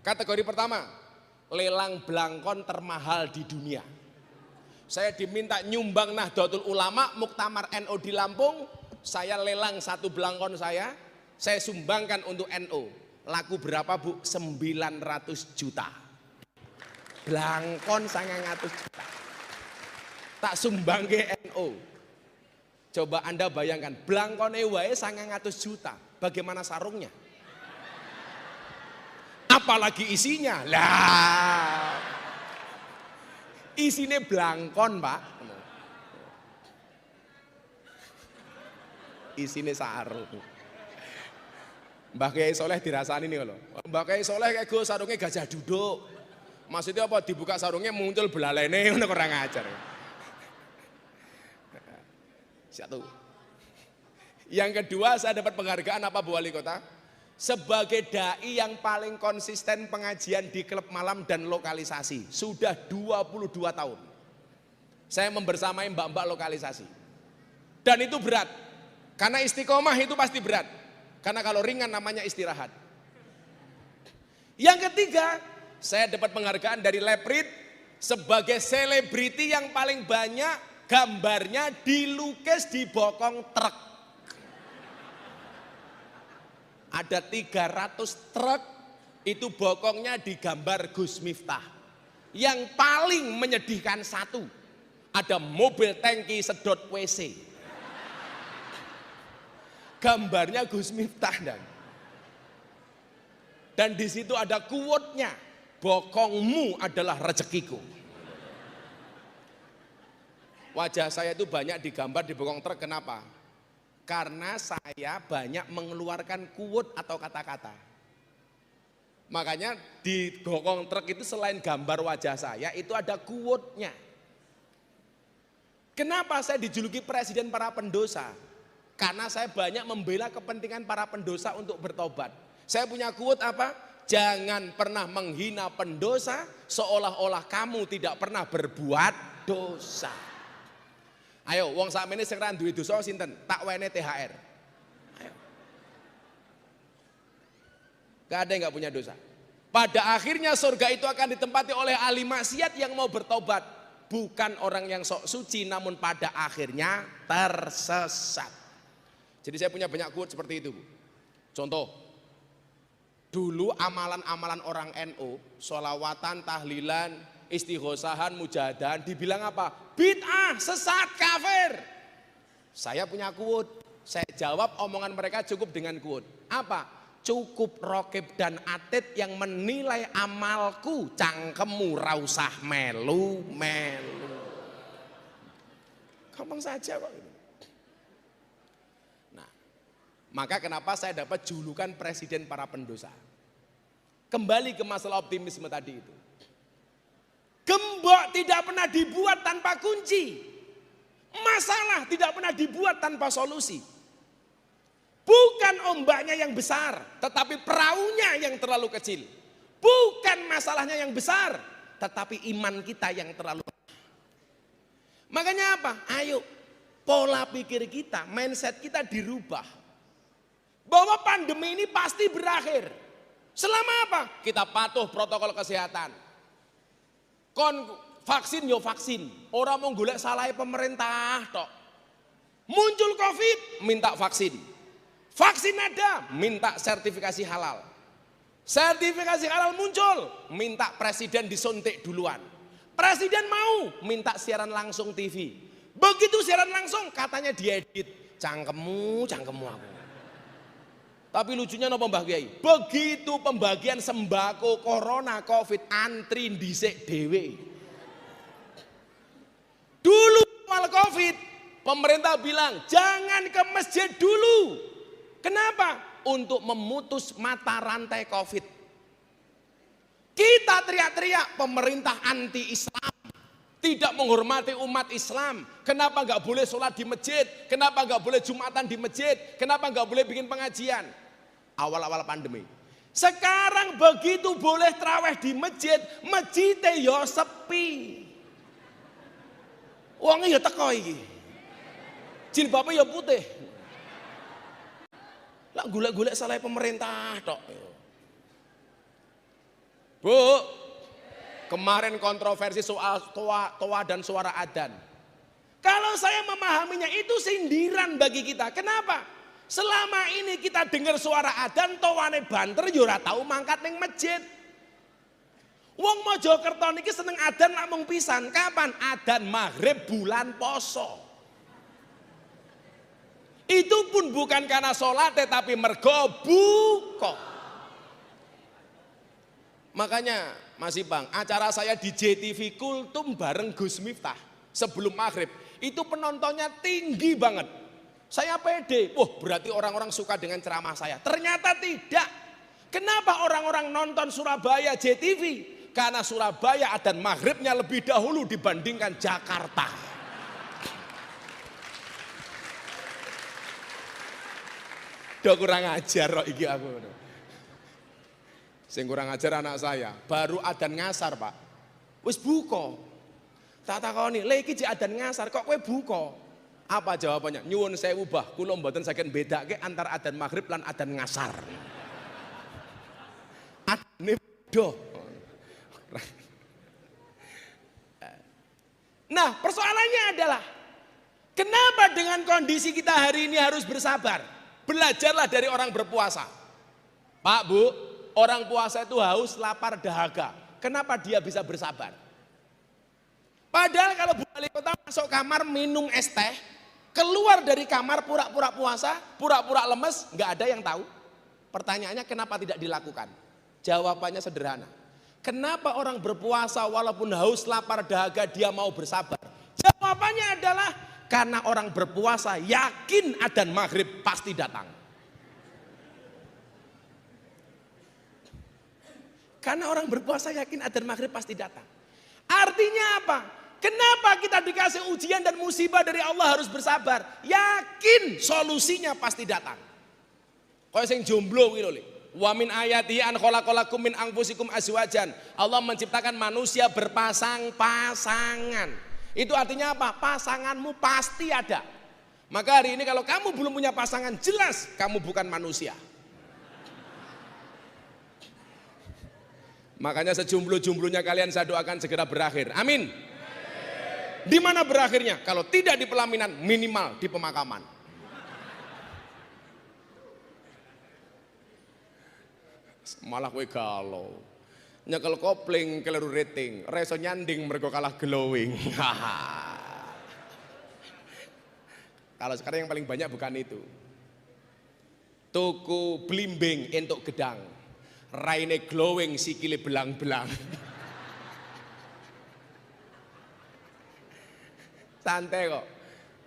Kategori pertama, lelang belangkon termahal di dunia. Saya diminta nyumbang Nahdlatul Ulama, Muktamar NU di Lampung. Saya lelang 1 belangkon saya sumbangkan untuk NU. Laku berapa, Bu? 900 juta. Belangkon 900 juta. Tak sumbang ke NU. Coba Anda bayangkan, belangkone wae 900 juta. Bagaimana sarungnya? Apalagi isinya. Lah. Isine belangkon, Pak. Isine sarung. Mbah Kiai Soleh dirasani nih loh. Mbah Kiai Soleh kayak gue sarungnya gajah duduk. Maksudnya apa? Dibuka sarungnya muncul belalene, untuk orang ajar. Satu. Yang kedua, saya dapat penghargaan apa, Bu Wali Kota? Sebagai dai yang paling konsisten pengajian di klub malam dan lokalisasi. Sudah 22 tahun. Saya membersamai mbak-mbak lokalisasi. Dan itu berat. Karena istiqomah itu pasti berat. Karena kalau ringan namanya istirahat. Yang ketiga, saya dapat penghargaan dari Leprit sebagai selebriti yang paling banyak gambarnya dilukis di bokong truk. Ada 300 truk itu bokongnya digambar Gus Miftah. Yang paling menyedihkan satu, ada mobil tangki sedot WC. Gambarnya Gus Miftah dan di situ ada quote-nya, bokongmu adalah rezekiku. Wajah saya itu banyak digambar di bokong truk, kenapa? Karena saya banyak mengeluarkan quote atau kata-kata. Makanya di bokong truk itu selain gambar wajah saya, itu ada quote-nya. Kenapa saya dijuluki presiden para pendosa? Karena saya banyak membela kepentingan para pendosa untuk bertobat. Saya punya quote apa? Jangan pernah menghina pendosa seolah-olah kamu tidak pernah berbuat dosa. Ayo, wong sakmene sing ra duwe dosa sinten? Tak wene THR. Ayo. Gak ada yang gak punya dosa. Pada akhirnya surga itu akan ditempati oleh ahli maksiat yang mau bertobat. Bukan orang yang sok suci, namun pada akhirnya tersesat. Jadi saya punya banyak quote seperti itu, Bu. Contoh, dulu amalan-amalan orang NU, sholawatan, tahlilan, istighosahan, mujahadahan, dibilang apa? Bid'ah, sesat, kafir. Saya punya quote, saya jawab omongan mereka cukup dengan quote. Apa? Cukup Rokib dan Atid yang menilai amalku, cangkemmu rausah melu-melu. Gampang saja kok. Maka kenapa saya dapat julukan presiden para pendosa. Kembali ke masalah optimisme tadi itu. Gembok tidak pernah dibuat tanpa kunci. Masalah tidak pernah dibuat tanpa solusi. Bukan ombaknya yang besar, tetapi perahunya yang terlalu kecil. Bukan masalahnya yang besar, tetapi iman kita yang terlalu. Makanya apa? Ayo, pola pikir kita, mindset kita dirubah. Bahwa pandemi ini pasti berakhir. Selama apa? Kita patuh protokol kesehatan. Kon vaksin yo vaksin. Orang mau golek salahe pemerintah tok. Muncul Covid, minta vaksin. Vaksin ada, minta sertifikasi halal. Sertifikasi halal muncul, minta presiden disuntik duluan. Presiden mau, minta siaran langsung TV. Begitu siaran langsung, katanya diedit. Cangkemmu aku. Tapi lucunya nopo Mbah Kiai, begitu pembagian sembako corona covid antri dhisik dhewe. Dulu Covid, pemerintah bilang jangan ke masjid dulu. Kenapa? Untuk memutus mata rantai Covid. Kita teriak-teriak pemerintah anti-Islam, tidak menghormati umat Islam. Kenapa nggak boleh sholat di masjid? Kenapa nggak boleh Jumatan di masjid? Kenapa nggak boleh bikin pengajian? Awal-awal pandemi. Sekarang begitu boleh traweh di masjid, masjidnya ya sepi. Uangnya ya teko iki. Jilbabnya ya putih. Lah golek-golek salah pemerintah tok. Bu, kemarin kontroversi soal toa dan suara adzan. Kalau saya memahaminya itu sindiran bagi kita. Kenapa? Selama ini kita dengar suara adzan, towane banter yo ora tau mangkat ning masjid. Wong Mojokerto niki seneng adzan namung pisan. Kapan? Adzan maghrib bulan poso. Itu pun bukan karena sholat tetapi mergo buka. Makanya Mas Ipang, acara saya di JTV Kultum bareng Gus Miftah sebelum maghrib itu penontonnya tinggi banget. Saya pede, wah berarti orang-orang suka dengan ceramah saya. Ternyata tidak. Kenapa orang-orang nonton Surabaya JTV? Karena Surabaya adzan maghribnya lebih dahulu dibandingkan Jakarta. Udah kurang ajar kok iki aku. Sing kurang ajar anak saya, baru adzan ngasar, Pak. Wis buka. Tak takoni, "Lha iki jek adzan ngasar kok kowe buka?" Apa jawabannya? Nyuwun sewu Bah, kula mboten saged bedake antara adzan maghrib lan adzan ngasar. Adzane do. Nah, persoalannya adalah kenapa dengan kondisi kita hari ini harus bersabar? Belajarlah dari orang berpuasa. Pak, Bu, orang puasa itu haus, lapar, dahaga. Kenapa dia bisa bersabar? Padahal kalau Bu Wali Kota masuk kamar minum es teh, keluar dari kamar pura-pura puasa, pura-pura lemes, nggak ada yang tahu. Pertanyaannya kenapa tidak dilakukan? Jawabannya sederhana. Kenapa orang berpuasa walaupun haus, lapar, dahaga dia mau bersabar? Jawabannya adalah karena orang berpuasa yakin adzan maghrib pasti datang. Karena orang berpuasa yakin adzan maghrib pasti datang. Artinya apa? Kenapa kita dikasih ujian dan musibah dari Allah harus bersabar? Yakin solusinya pasti datang. Kau sing jomblo gitu loh. Wa min ayati an khalaqalakum min anfusikum azwajan. Allah menciptakan manusia berpasang-pasangan. Itu artinya apa? Pasanganmu pasti ada. Maka hari ini kalau kamu belum punya pasangan, jelas kamu bukan manusia. Makanya sejomblo-jomblonya kalian saya doakan segera berakhir. Amin. Di mana berakhirnya? Kalau tidak di pelaminan, minimal di pemakaman. Malah kowe galau. Nyekel kopling keliru rating, reso nyanding mergo kalah glowing. Kalau sekarang yang paling banyak bukan itu. Tuku blimbing entuk gedang, raine glowing sikile belang-belang. Santai kok.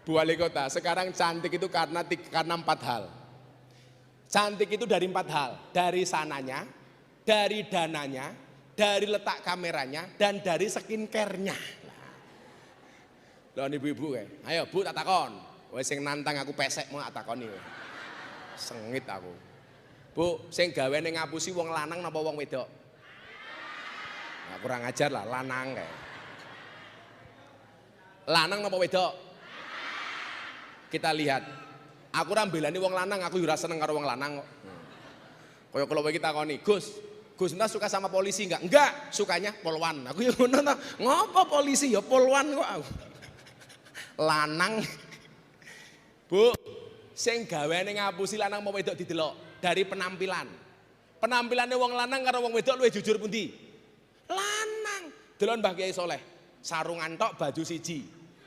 Bu Wali Kota, sekarang cantik itu karena 4 hal. Cantik itu dari 4 hal, dari sananya, dari dananya, dari letak kameranya, dan dari skincare-nya. Loh ibu-ibu kayak, ayo Bu tak takon, wes sing nantang aku pesek mau tak takoni. Sengit aku. Bu, sing gawe ning ngapusi wong lanang napa wong wedok? Nah, kurang ajar lah, lanang kayak. Lanang napa wedok? Kita lihat. Aku ora mbelani wong lanang, aku ora seneng karo wong lanang kok. Kaya kalau kita takoni, Gus entah suka sama polisi enggak? Enggak, sukanya polwan. Aku ya ngono ta. Ngopo polisi ya polwan kok aku. Lanang. Bu, sing gaweane ngapusi lanang mau wedok didelok dari penampilan. Penampilannya wong lanang karo wong wedok luwih jujur pundi? Lanang. Delon Mbah Kiai Soleh, sarungan tok baju siji.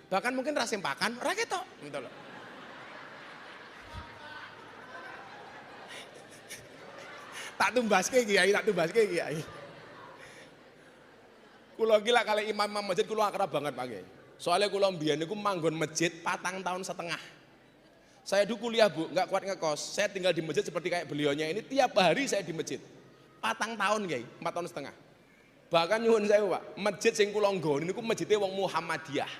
Bahkan mungkin ra sempakan, ra ketok gitu loh. Tak tumbaske Kiai, Kula gila kali imam masjid kula akrab banget Pak Kiai. Soalnya kula mbiyen niku manggon masjid 4 tahun setengah. Saya dulu kuliah Bu, nggak kuat ngekos. Saya tinggal di masjid seperti kayak beliaunya ini, tiap hari saya di masjid. 4 tahun Kiai, 4 tahun setengah. Bahkan nyuwun saya Pak, masjid sing kula nggone niku masjidnya wong Muhammadiyah.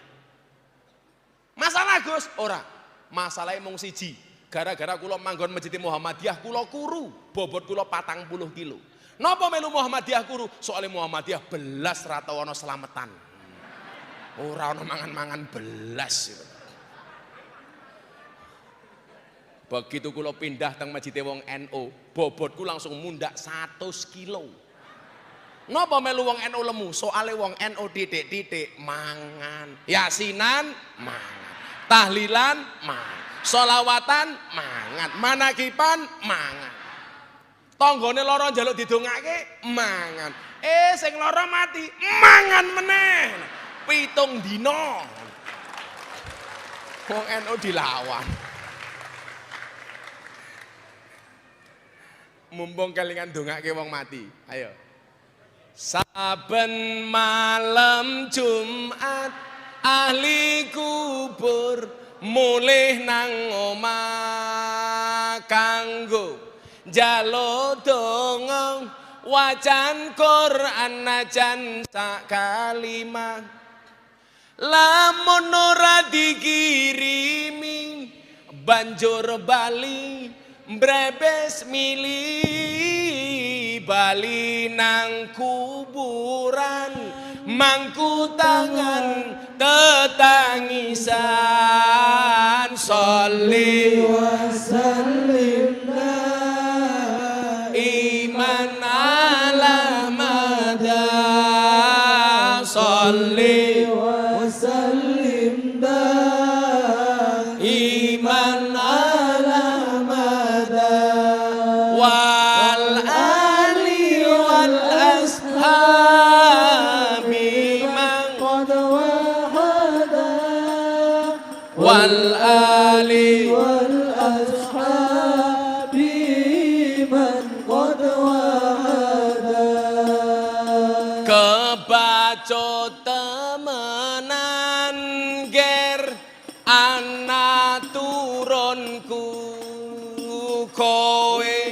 Masalah Gus, ora. Masalahnya mung siji. Gara-gara kula manggon masjid Muhammadiyah, kula kuru, bobot kula 40 kilo. Napa melu Muhammadiyah kuru? Soalnya Muhammadiyah belas ra tau ana slametan. Ora ana mangan-mangan belas gitu. Begitu kula pindah teng masjid wong NU, bobotku langsung mundak 100 kilo. Napa melu wong NU lemu? Soale wong NU titik-titik mangan. Yasinan mangan. Tahlilan mangan. Sholawatan mangan. Manakipan mangan. Tanggane lara njaluk didongake mangan. Sing lara mati mangan meneh. 7 dina. Wong NU dilawan. Mumpung kelingan dongake wong mati. Ayo. Saben malam Jumat ahli kubur mulih nang omah kanggo njaluk donga wacan Quran najan sak kalimah lamun ora dikirimi banjur bali mbrebes mili bali nang kuburan mangku tangan tetangisan sholli wa sallim iman ala mada sholli wa sallim iman ala mada wal ali wal ashabi man qad wahada wal ali wal ashabi man qad wahada kebacut temenan ger anak turunku kowe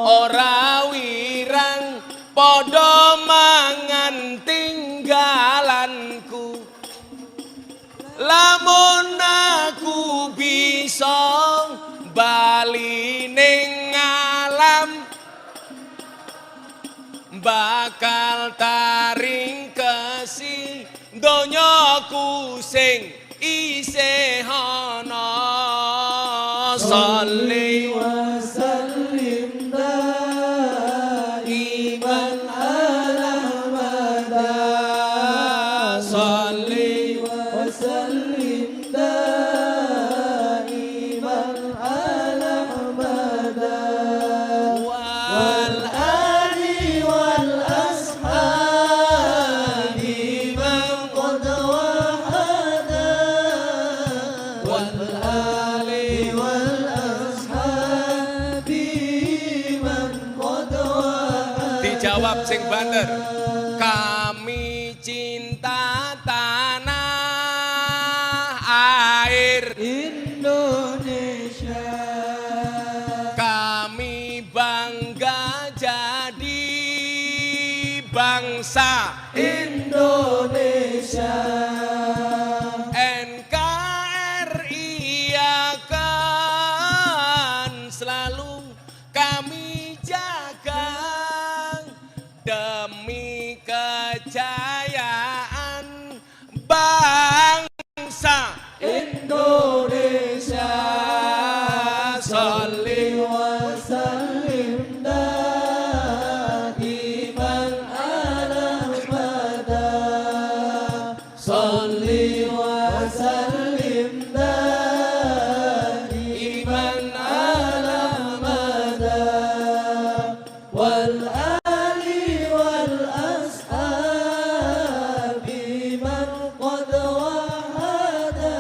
ora wirang padha mangan tinggalanku lamun aku bisa bali ning alam bakal taring kesi donyaku sing isih ana sholli wa sallim daiman ala mada sholli wa sallim daiman ala mada wal ali wal ashabi man qad wahada wal ali wal ashabi man qad wahada dijawab sing banter kami cinta tanah air Indonesia kami bangga jadi bangsa Indonesia NKRI akan selalu kami jaga demi kejayaan bangsa Indonesia sholli wa sallim daiman ala mada sholli wa sallim daiman ala mada wal ali wal ashabi man qad wahada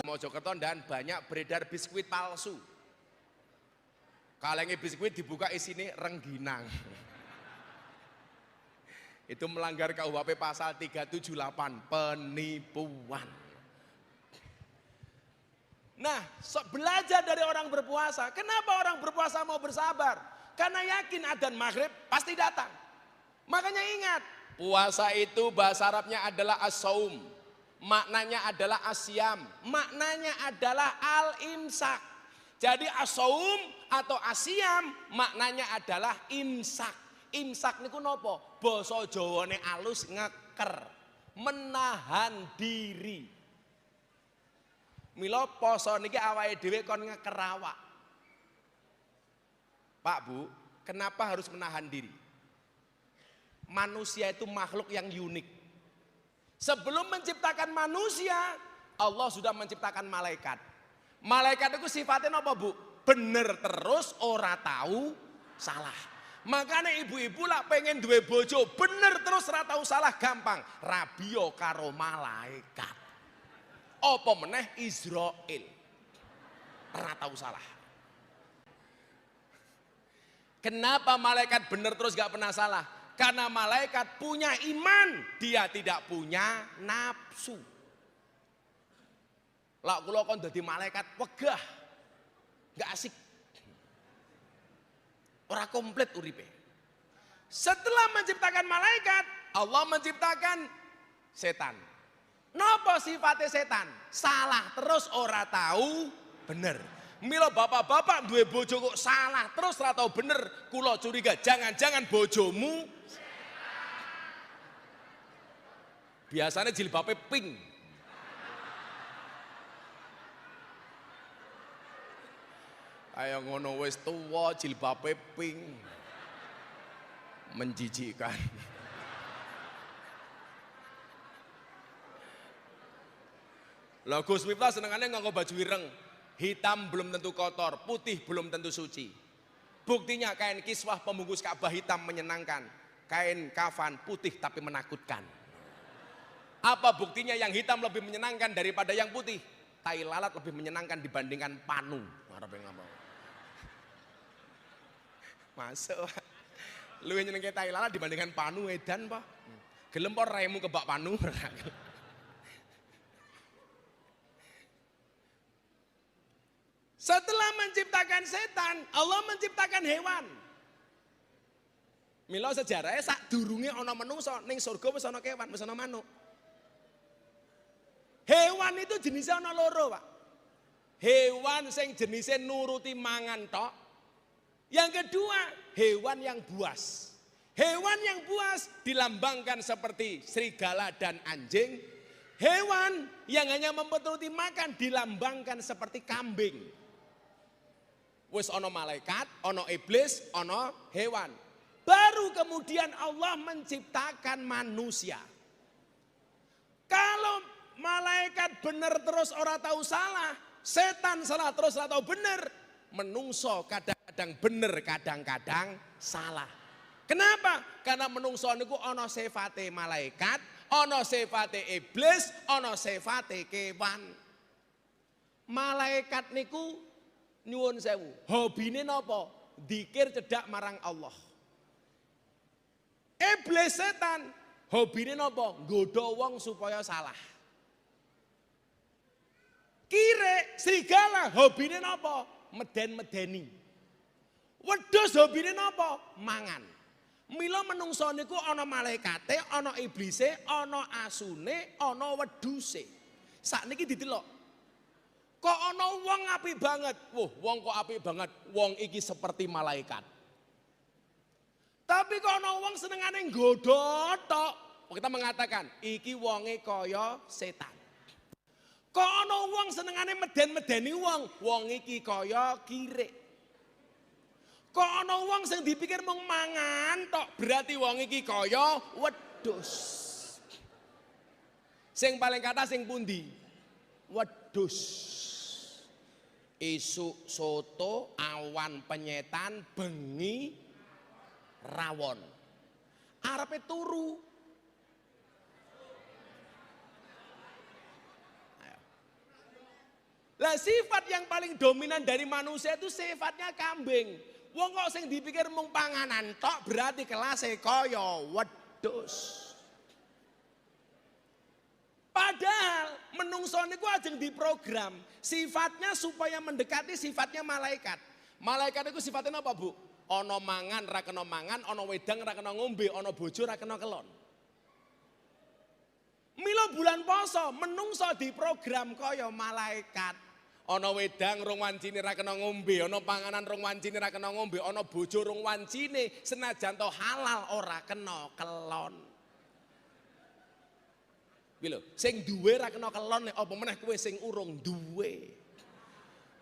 Mojokerto dan banyak beredar biskuit palsu. Kalenge biskuit dibuka isine rengginang. Itu melanggar KUHP pasal 378, penipuan. Nah, belajar dari orang berpuasa. Kenapa orang berpuasa mau bersabar? Karena yakin adzan maghrib pasti datang. Makanya ingat, puasa itu bahasa Arabnya adalah as-saum. Maknanya adalah asyam. Maknanya adalah al-imsak. Jadi as-saum atau asyam maknanya adalah imsak. Imsak niku nopo? Basa Jawane alus ngeker, menahan diri. Mila poso niki awake dhewe kon ngeker awak. Pak Bu, kenapa harus menahan diri? Manusia itu makhluk yang unik. Sebelum menciptakan manusia, Allah sudah menciptakan malaikat. Malaikat itu sifatnya apa Bu? Bener terus, ora tahu salah. Makanya ibu-ibu lah pengen duwe bojo bener terus ora tahu salah gampang. Rabio karo malaikat. Apa meneh Israil. Ora tahu salah. Kenapa malaikat bener terus gak pernah salah? Karena malaikat punya iman, dia tidak punya nafsu. Lah kula kon dadi malaikat wegah. Gak asik. Ora komplit uripe. Setelah menciptakan malaikat, Allah menciptakan setan. Napa sifatnya setan? Salah terus ora tahu bener. Mila bapak-bapak duwe bojo kok salah terus ora tahu bener, kula curiga jangan-jangan bojomu biasanya jilbabe pink. Kayak ngono wis tuwa jilbabe pink. Menjijikkan. Lah Gus Miftah senengane nganggo baju ireng. Hitam belum tentu kotor, putih belum tentu suci. Buktinya kain kiswah pembungkus Ka'bah hitam menyenangkan. Kain kafan putih tapi menakutkan. Apa buktinya yang hitam lebih menyenangkan daripada yang putih? Tai lalat lebih menyenangkan dibandingkan panu. Masuk. Lu yang nyenengke tai lalat dibandingkan panu edan Pak. Gelem po raimu kebak panu. Setelah menciptakan setan, Allah menciptakan hewan. Mila sejarahnya sak durunge ana menungso ning surga wis ana kewan, wis ana manuk. Hewan itu jenisnya ana loro, Pak. Hewan sing jenisnya nuruti mangan tok. Yang kedua, hewan yang buas. Hewan yang buas dilambangkan seperti serigala dan anjing. Hewan yang hanya menuruti makan dilambangkan seperti kambing. Wis ana malaikat, ana iblis, ana hewan. Baru kemudian Allah menciptakan manusia. Kalau malaikat bener terus ora tahu salah, setan salah terus ora tahu bener, menungso kadang-kadang bener, kadang-kadang salah. Kenapa? Karena menungso niku ana sifate malaikat, ana sifate iblis, ana sifate kewan. Malaikat niku nyuwun sewu, hobine napa? Dzikir cedhak marang Allah. Iblis setan hobine napa? Nggodha wong supaya salah. Kire serigala hobine napa? Meden-medeni. Wedhus hobine napa? Mangan. Mila menungso niku ana malaikate, ana iblise, ana asune, ana wedhuse. Sakniki didelok. Kok ana wong apik banget. Wah, wong kok apik banget. Wong iki seperti malaikat. Tapi kok ana wong senengane nggodha tok. Kita mengatakan iki wonge kaya setan. Kok ana wong senengane meden-medeni wong, wong iki kaya kirik. Kok ana wong sing dipikir mung mangan tok, berarti wong iki kaya wedhus. Sing paling kathah sing pundi? Wedhus. Isuk soto, awan penyetan, bengi rawon. Arepe turu. Lah sifat yang paling dominan dari manusia itu sifatnya kambing. Wong kok sing dipikir mung panganan tok berarti kelase kaya wedhus. wedhus. Padahal menungso niku ajeng diprogram sifatnya supaya mendekati sifatnya malaikat. Malaikat itu sifatnya apa, Bu? Ono mangan ra kena mangan, ono wedang ra kena ngombe, ono bojo ra kena kelon. Mila bulan poso menungso diprogram kaya malaikat. Ono wedang rong wancine ra kena ngombe, ono panganan rong wancine ra kena ngombe, ono bojo rong wancine senajan to halal ora kena kelon. Bilo, sing duwe ra kena kelon apa meneh kowe sing urung duwe.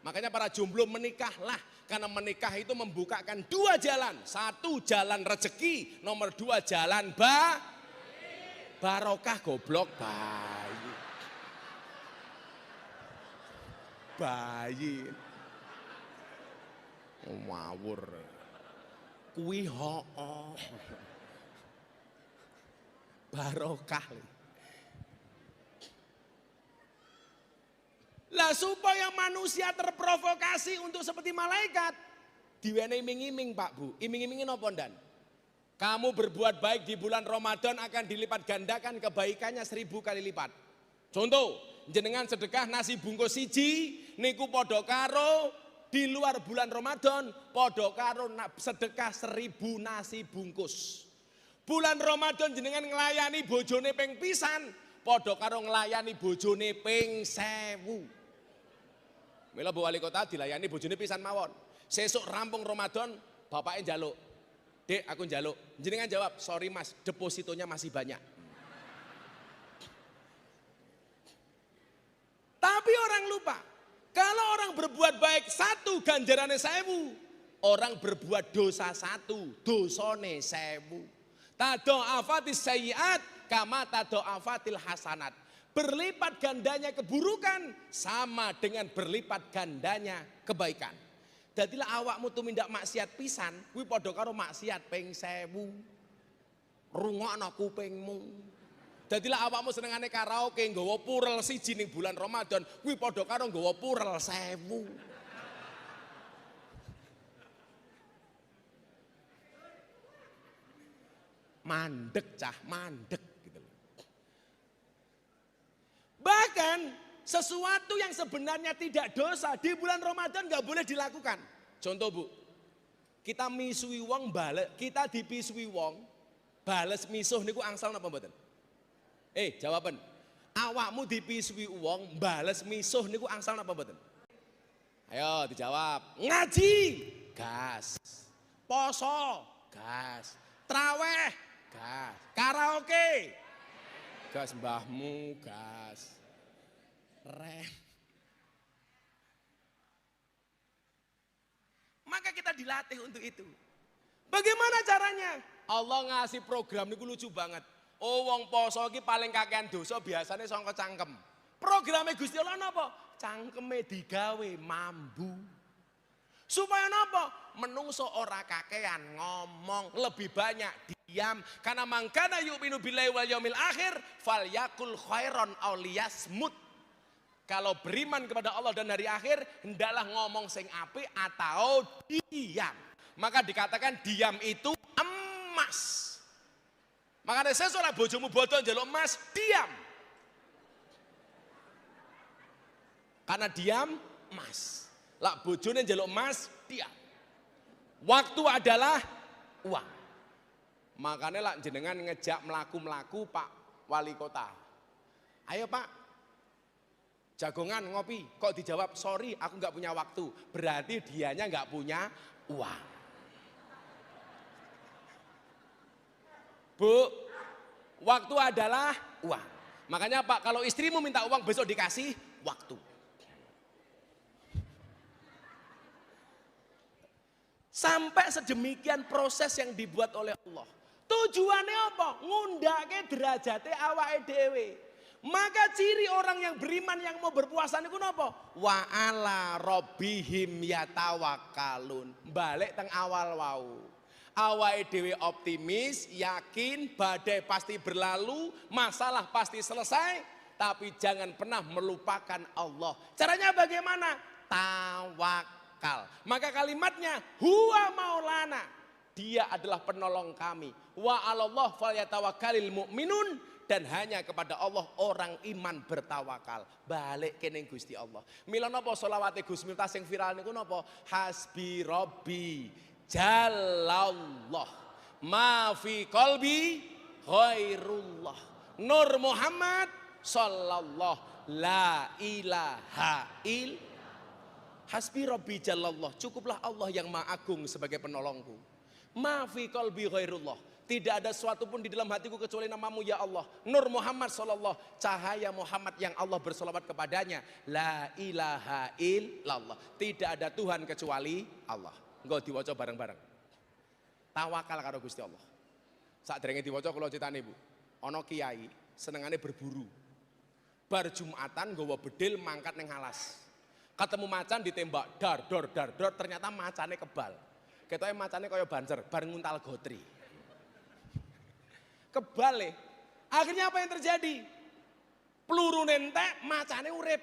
Makanya para jomblo menikahlah, karena menikah itu membukakan dua jalan. Satu jalan rezeki, nomor dua jalan barokah goblok bayi. Ngawur. Kuwi hoo. Barokah. Lah supaya manusia terprovokasi untuk seperti malaikat, diwenehi iming-iming Pak Bu. Iming-imingin apa ndan? Kamu berbuat baik di bulan Ramadan akan dilipat gandakan kebaikannya 1000 kali lipat. Contoh, jenengan sedekah nasi bungkus siji niku padha karo di luar bulan Ramadan padha karo sedekah 1000 nasi bungkus. Bulan Ramadan jenengan nglayani bojone ping pisan padha karo nglayani bojone ping 1000. Mila Bu Wali Kota dilayani bojone pisan mawon. Sesuk rampung Ramadan, bapaknya njaluk. Dek, aku njaluk. Jenengan jawab, "Sorry Mas, depositonya masih banyak." Tapi orang lupa, kalau orang berbuat baik 1 ganjarannya 1000, orang berbuat dosa 1 dosane 1000. Tadha'afatis sayyi'at kama tadha'afatil hasanat. Berlipat gandanya keburukan sama dengan berlipat gandanya kebaikan. Dadilah awakmu tumindak maksiat pisan, kuwi padha karo maksiat ping 1000. Rungokno kupingmu. Dadilah awakmu senengane karaoke nggawa purel siji ning bulan Ramadan, kuwi padha karo nggawa purel 1000. Mandek cah, mandek. Bahkan sesuatu yang sebenarnya tidak dosa di bulan Ramadan nggak boleh dilakukan. Contoh Bu, kita misui wong bales, kita dipisui wong bales misuh niku angsal napa mboten? Jawaban. Awakmu dipisui wong bales misuh niku angsal napa mboten? Ayo dijawab. Ngaji, gas. Poso, gas. Traweh, gas. Karaoke, gas mbahmu, gas. Maka kita dilatih untuk itu. Bagaimana caranya? Allah ngasih program niku lucu banget. Oh wong poso iki paling kakean dosa biasanya sangka cangkem. Programnya Gusti Allah napa? Cangkeme digawe mambu. Supaya napa? Menungso ora kakean ngomong, lebih banyak diam. Karena mangkana yu'minu billahi wal yaumil akhir falyakul khairon aw liyasmut. Kalau beriman kepada Allah dan hari akhir, hendaklah ngomong sing apik atau diam. Maka dikatakan diam itu emas. Makanya saya soal bojomu bodoh njaluk emas, diam. Karena diam emas. Lah bojone njaluk emas, diam. Waktu adalah uang. Makanya lah jenengan ngejak melaku-melaku Pak Wali Kota. Ayo Pak, jagongan ngopi, kok dijawab sorry aku nggak punya waktu, berarti dianya nggak punya uang. Bu, waktu adalah uang. Makanya Pak, kalau istrimu minta uang besok dikasih waktu. Sampai sedemikian proses yang dibuat oleh Allah. Tujuannya apa? Ngundake derajate awake dhewe. Maka ciri orang yang beriman yang mau berpuasa niku napa? Wa ala rabbihim yatawakkalun. Balik teng awal wau. Awake dhewe optimis, yakin badai pasti berlalu, masalah pasti selesai, tapi jangan pernah melupakan Allah. Caranya bagaimana? Tawakal. Maka kalimatnya huwa maulana. Dia adalah penolong kami. Wa 'alallah falyatawakkalul mu'minun, dan hanya kepada Allah orang iman bertawakal. Balik kening Gusti Allah. Mila napa selawate Gus Miftah sing viral niku napa? Hasbi Rabbi Jalallah ma fi qalbi ghairullah. Nur Muhammad sallallahu la ilaha il. Hasbi Rabbi Jalallah, cukuplah Allah yang Maha Agung sebagai penolongku. Ma fi qalbi ghairullah, tidak ada sesuatu pun di dalam hatiku kecuali namamu ya Allah. Nur Muhammad sallallahu, cahaya Muhammad yang Allah bersolawat kepadanya. La ilaha illallah, tidak ada Tuhan kecuali Allah. Engko diwaca bareng-bareng. Tawakal karo Gusti Allah. Sakderenge diwaca kula critane Bu. Ana kiai senengane berburu. Bar Jumatan nggawa bedil mangkat ning alas. Ketemu macan ditembak dar dor, ternyata macane kebal. Ketoke macane kaya banser, bar nguntal gotri. Kebal. Akhirnya apa yang terjadi? Peluru nentek, macane urip.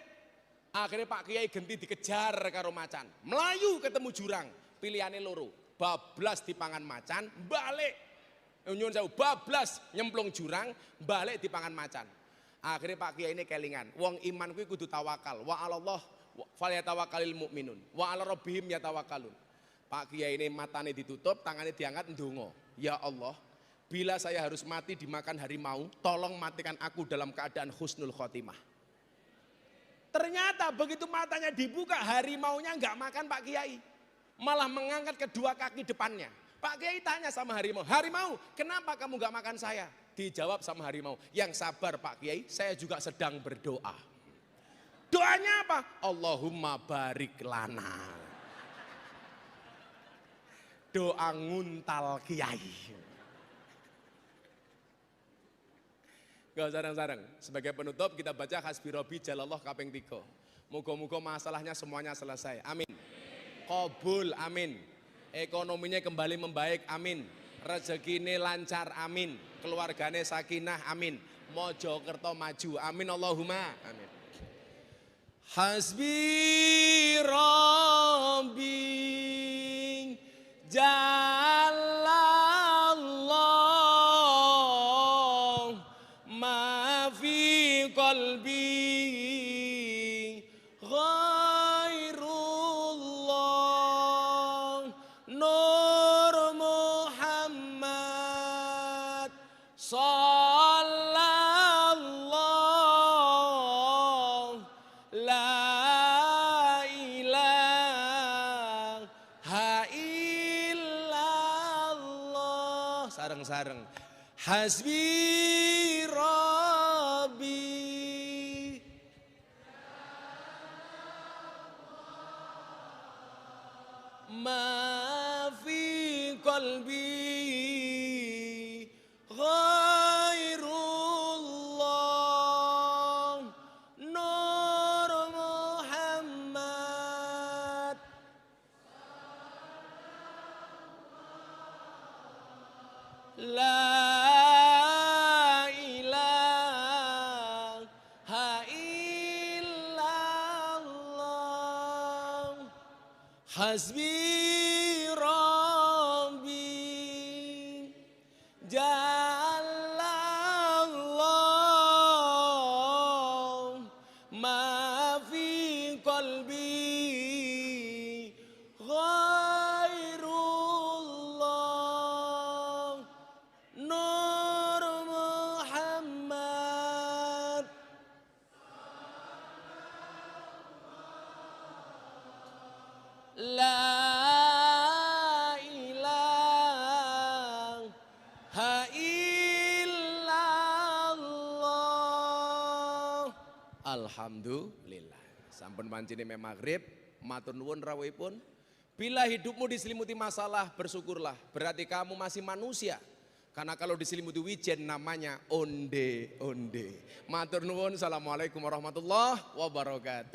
Akhirnya Pak Kiai genti dikejar karo macan. Melayu ketemu jurang, pilihane loro. Bablas dipangan macan, balik. Nyuwun sewu, bablas nyemplung jurang, balik dipangan macan. Akhirnya Pak Kiai ini kelingan, wong iman kuwi kudu tawakal. Wa 'alallah falyatawakkalul mu'minun, wa 'ala rabbihim yatawakkalun. Pak Kiai ini matanya ditutup, tangannya diangkat ndonga. Ya Allah, bila saya harus mati dimakan harimau, tolong matikan aku dalam keadaan husnul khotimah. Ternyata begitu matanya dibuka, harimaunya nggak makan Pak Kiai, malah mengangkat kedua kaki depannya. Pak Kiai tanya sama harimau, harimau kenapa kamu nggak makan saya? Dijawab sama harimau, yang sabar Pak Kiai, saya juga sedang berdoa. Doanya apa? Allahumma barik lana. Doa nguntal kiai. Gak sarang-sarang. Sebagai penutup kita baca Hasbi Rabbi Jalallah kaping 3. Moga-moga masalahnya semuanya selesai. Amin. Qabul, amin. Ekonominya kembali membaik, amin. Rezekine lancar, amin. Keluargane sakinah, amin. Mojokerto maju, amin. Allahumma amin. Hasbi Rabbi Jalallah ma fi qalbi ghairullah. Nur Muhammad sallallahu la ilaha illallah. Sareng-sareng. Hasbi Rabbi ma fi qalbi ghairullah. Nur Muhammad la ilaha illallah. Hasbi Rabbi Jalallah ma fi qalbi ghairullah. Nur Muhammad la ilaha illallah. Alhamdulillah. Sampun pancene maghrib, matur nuwun rawuhipun. Bila hidupmu diselimuti masalah, bersyukurlah. Berarti kamu masih manusia. Karena kalau diselimuti wijen namanya onde-onde. Matur nuwun, assalamualaikum warahmatullahi wabarakatuh.